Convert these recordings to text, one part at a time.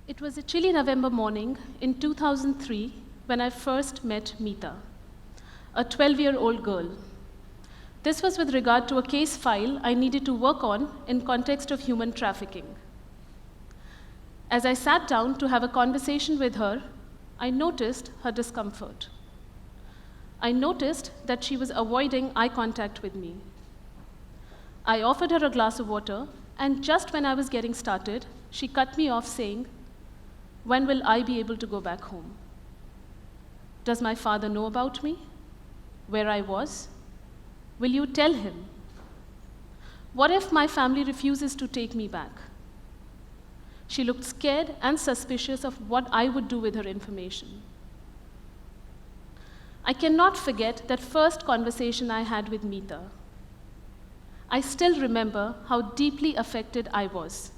It was a chilly November morning in 2003 when I first met Meeta, a 12-year-old girl. This was with regard to a case file I needed to work on in context of human trafficking. As I sat down to have a conversation with her, I noticed her discomfort. I noticed that she was avoiding eye contact with me. I offered her a glass of water, and just when I was getting started, she cut me off saying, "When will I be able to go back home? Does my father know about me? Where I was? Will you tell him? What if my family refuses to take me back?" She looked scared and suspicious of what I would do with her information. I cannot forget that first conversation I had with Meeta. I still remember how deeply affected I was.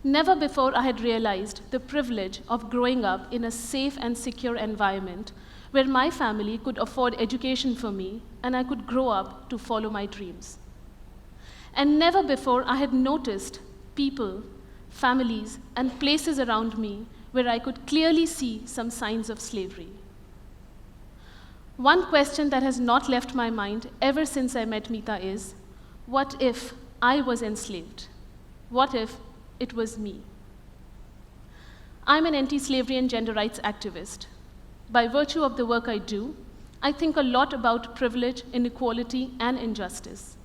Never before I had realized the privilege of growing up in a safe and secure environment where my family could afford education for me and I could grow up to follow my dreams. And never before I had noticed people, families, and places around me where I could clearly see some signs of slavery. One question that has not left my mind ever since I met Meeta is, what if I was enslaved? What if it was me? I'm an anti-slavery and gender rights activist. By virtue of the work I do, I think a lot about privilege, inequality, and injustice.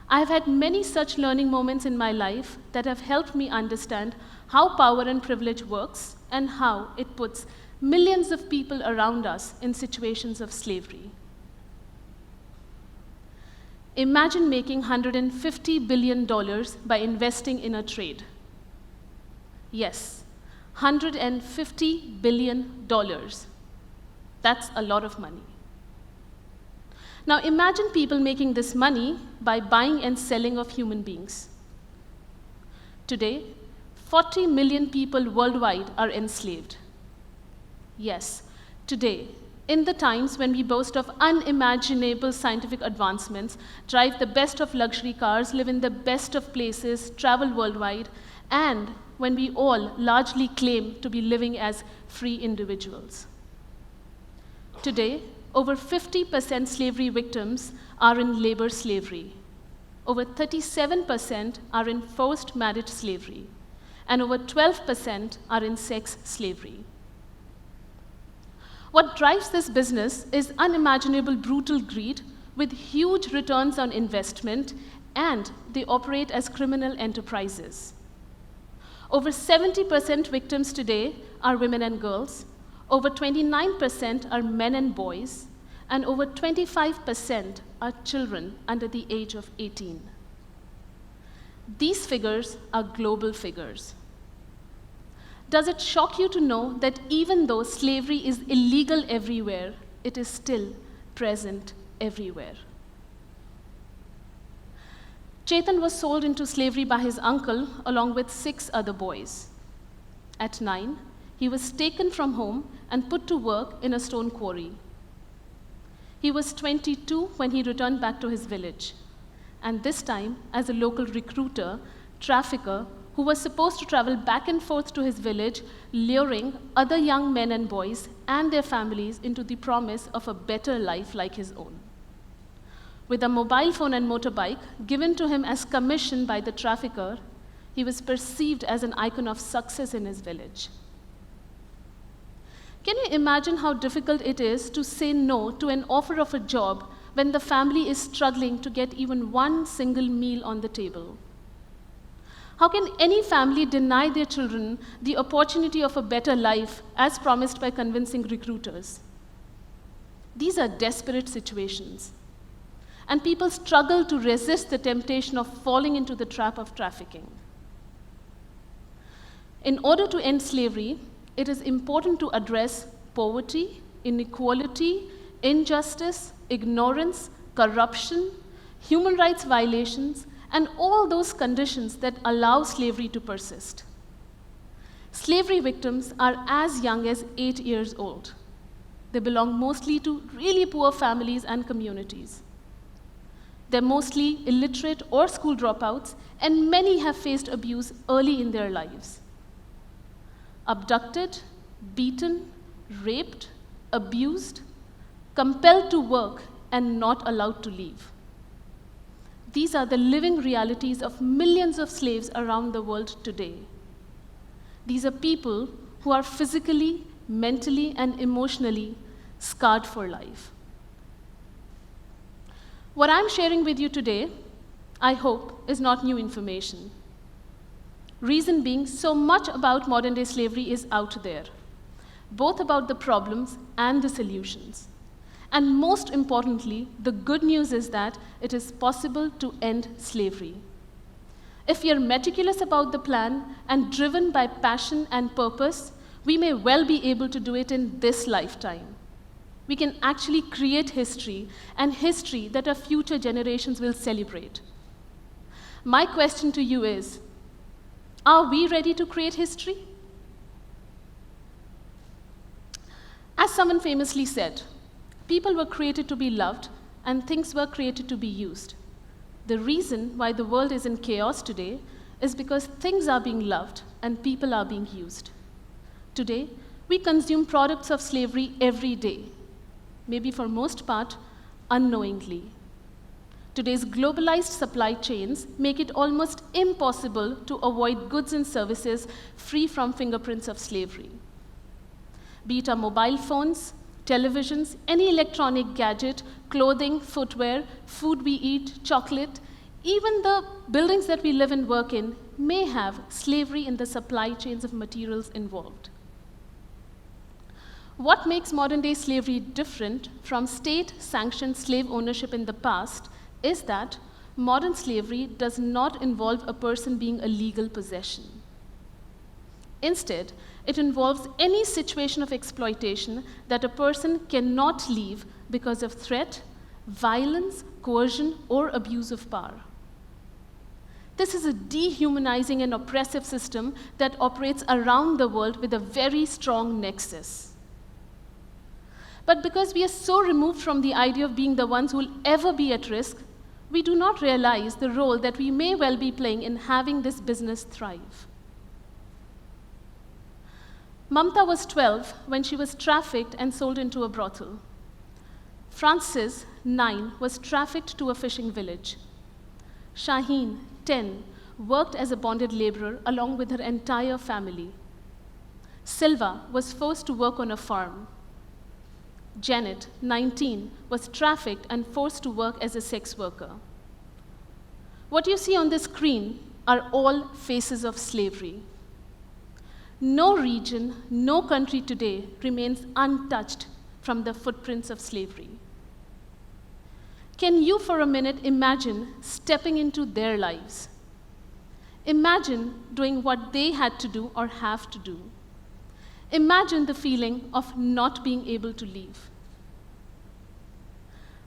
I've had many such learning moments in my life that have helped me understand how power and privilege works and how it puts millions of people around us in situations of slavery. Imagine making $150 billion by investing in a trade. Yes, $150 billion. That's a lot of money. Now imagine people making this money by buying and selling of human beings. Today, 40 million people worldwide are enslaved. Yes, today, in the times when we boast of unimaginable scientific advancements, drive the best of luxury cars, live in the best of places, travel worldwide, and when we all largely claim to be living as free individuals. Today, over 50% slavery victims are in labor slavery. Over 37% are in forced marriage slavery, and over 12% are in sex slavery. What drives this business is unimaginable brutal greed with huge returns on investment, and they operate as criminal enterprises. Over 70% victims today are women and girls, over 29% are men and boys, and over 25% are children under the age of 18. These figures are global figures. Does it shock you to know that even though slavery is illegal everywhere, it is still present everywhere? Chetan was sold into slavery by his uncle along with 6 other boys. At 9, he was taken from home and put to work in a stone quarry. He was 22 when he returned back to his village, and this time as a local recruiter, trafficker, who was supposed to travel back and forth to his village, luring other young men and boys and their families into the promise of a better life like his own. With a mobile phone and motorbike given to him as commission by the trafficker, he was perceived as an icon of success in his village. Can you imagine how difficult it is to say no to an offer of a job when the family is struggling to get even one single meal on the table? How can any family deny their children the opportunity of a better life as promised by convincing recruiters? These are desperate situations, and people struggle to resist the temptation of falling into the trap of trafficking. In order to end slavery, it is important to address poverty, inequality, injustice, ignorance, corruption, human rights violations, and all those conditions that allow slavery to persist. Slavery victims are as young as 8 years old. They belong mostly to really poor families and communities. They're mostly illiterate or school dropouts, and many have faced abuse early in their lives. abducted, beaten, raped, abused, compelled to work, and not allowed to leave. These are the living realities of millions of slaves around the world today. These are people who are physically, mentally, and emotionally scarred for life. What I'm sharing with you today, I hope, is not new information. Reason being, so much about modern-day slavery is out there, both about the problems and the solutions. And most importantly, the good news is that it is possible to end slavery. If we are meticulous about the plan and driven by passion and purpose, we may well be able to do it in this lifetime. We can actually create history, and history that our future generations will celebrate. My question to you is, are we ready to create history? As someone famously said, people were created to be loved, and things were created to be used. The reason why the world is in chaos today is because things are being loved and people are being used. Today, we consume products of slavery every day, maybe for most part, unknowingly. Today's globalized supply chains make it almost impossible to avoid goods and services free from fingerprints of slavery. Be it our mobile phones, televisions, any electronic gadget, clothing, footwear, food we eat, chocolate, even the buildings that we live and work in may have slavery in the supply chains of materials involved. What makes modern-day slavery different from state-sanctioned slave ownership in the past is that modern slavery does not involve a person being a legal possession. Instead, it involves any situation of exploitation that a person cannot leave because of threat, violence, coercion, or abuse of power. This is a dehumanizing and oppressive system that operates around the world with a very strong nexus. But because we are so removed from the idea of being the ones who will ever be at risk, we do not realize the role that we may well be playing in having this business thrive. Mamta was 12 when she was trafficked and sold into a brothel. Francis, 9, was trafficked to a fishing village. Shaheen, 10, worked as a bonded laborer along with her entire family. Silva was forced to work on a farm. Janet, 19, was trafficked and forced to work as a sex worker. What you see on the screen are all faces of slavery. No region, no country today remains untouched from the footprints of slavery. Can you for a minute imagine stepping into their lives? Imagine doing what they had to do or have to do. Imagine the feeling of not being able to leave.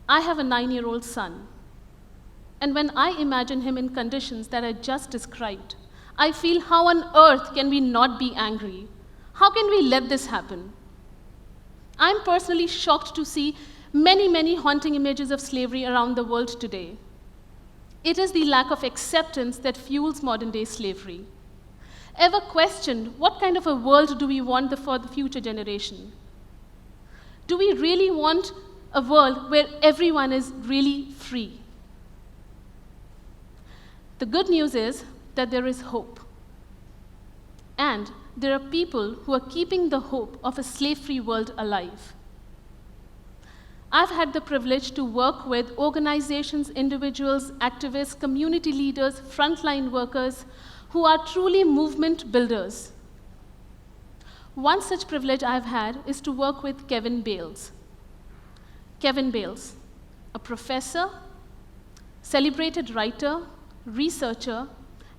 I have a 9-year-old son, and when I imagine him in conditions that I just described, I feel, how on earth can we not be angry? How can we let this happen? I'm personally shocked to see many, many haunting images of slavery around the world today. It is the lack of acceptance that fuels modern-day slavery. Ever questioned what kind of a world do we want for the future generation? Do we really want a world where everyone is really free? The good news is that there is hope. And there are people who are keeping the hope of a slave-free world alive. I've had the privilege to work with organizations, individuals, activists, community leaders, frontline workers who are truly movement builders. One such privilege I've had is to work with Kevin Bales. Kevin Bales, a professor, celebrated writer, researcher,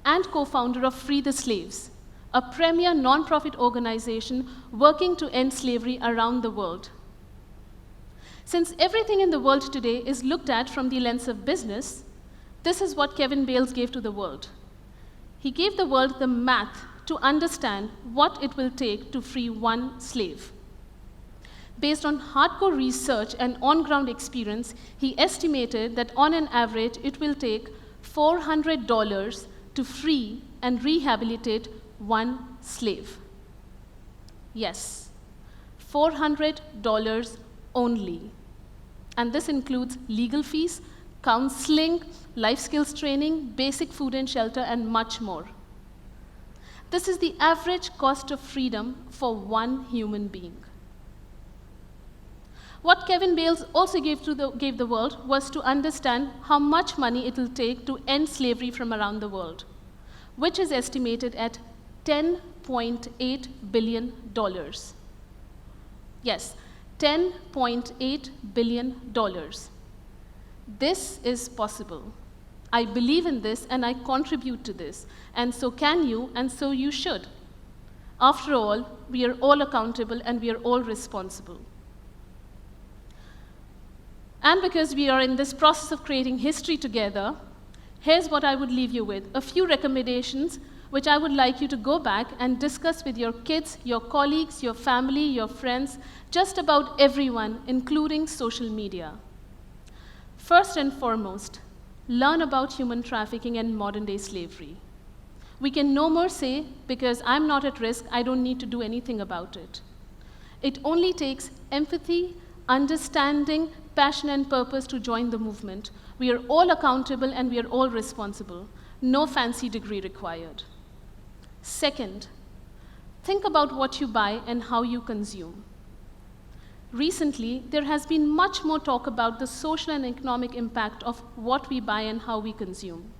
and co-founder of Free the Slaves, a premier non-profit organization working to end slavery around the world. Since everything in the world today is looked at from the lens of business, this is what Kevin Bales gave to the world. He gave the world the math to understand what it will take to free one slave. Based on hardcore research and on-ground experience, he estimated that on an average, it will take $400 to free and rehabilitate one slave. Yes, $400 only. And this includes legal fees, counseling, life skills training, basic food and shelter, and much more. This is the average cost of freedom for one human being. What Kevin Bales also gave the world was to understand how much money it will take to end slavery from around the world, which is estimated at $10.8 billion. Yes, $10.8 billion. This is possible. I believe in this and I contribute to this, and so can you, and so you should. After all, we are all accountable and we are all responsible. And because we are in this process of creating history together, here's what I would leave you with, a few recommendations which I would like you to go back and discuss with your kids, your colleagues, your family, your friends, just about everyone, including social media. First and foremost, learn about human trafficking and modern-day slavery. We can no more say, because I'm not at risk, I don't need to do anything about it. It only takes empathy, understanding, passion, and purpose to join the movement. We are all accountable and we are all responsible. No fancy degree required. Second, think about what you buy and how you consume. Recently, there has been much more talk about the social and economic impact of what we buy and how we consume.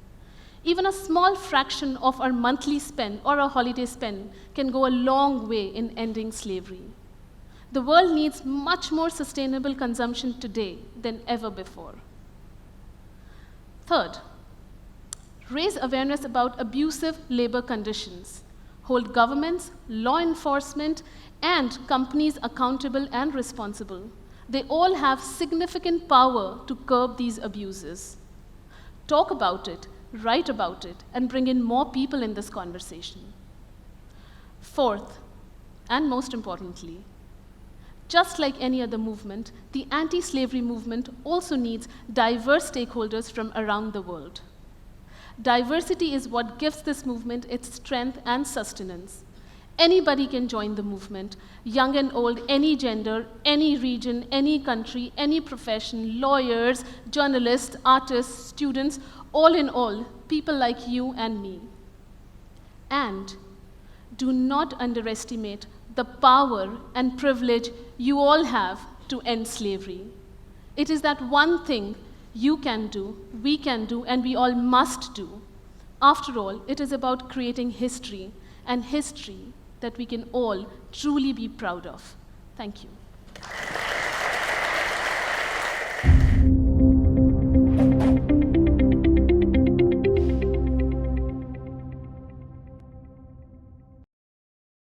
Even a small fraction of our monthly spend or our holiday spend can go a long way in ending slavery. The world needs much more sustainable consumption today than ever before. Third, raise awareness about abusive labor conditions. Hold governments, law enforcement, and companies accountable and responsible. They all have significant power to curb these abuses. Talk about it, write about it, and bring in more people in this conversation. Fourth, and most importantly, just like any other movement, the anti-slavery movement also needs diverse stakeholders from around the world. Diversity is what gives this movement its strength and sustenance. Anybody can join the movement, young and old, any gender, any region, any country, any profession, lawyers, journalists, artists, students, all in all, people like you and me. And do not underestimate the power and privilege you all have to end slavery. It is that one thing you can do, we can do, and we all must do. After all, it is about creating history, and history that we can all truly be proud of. Thank you.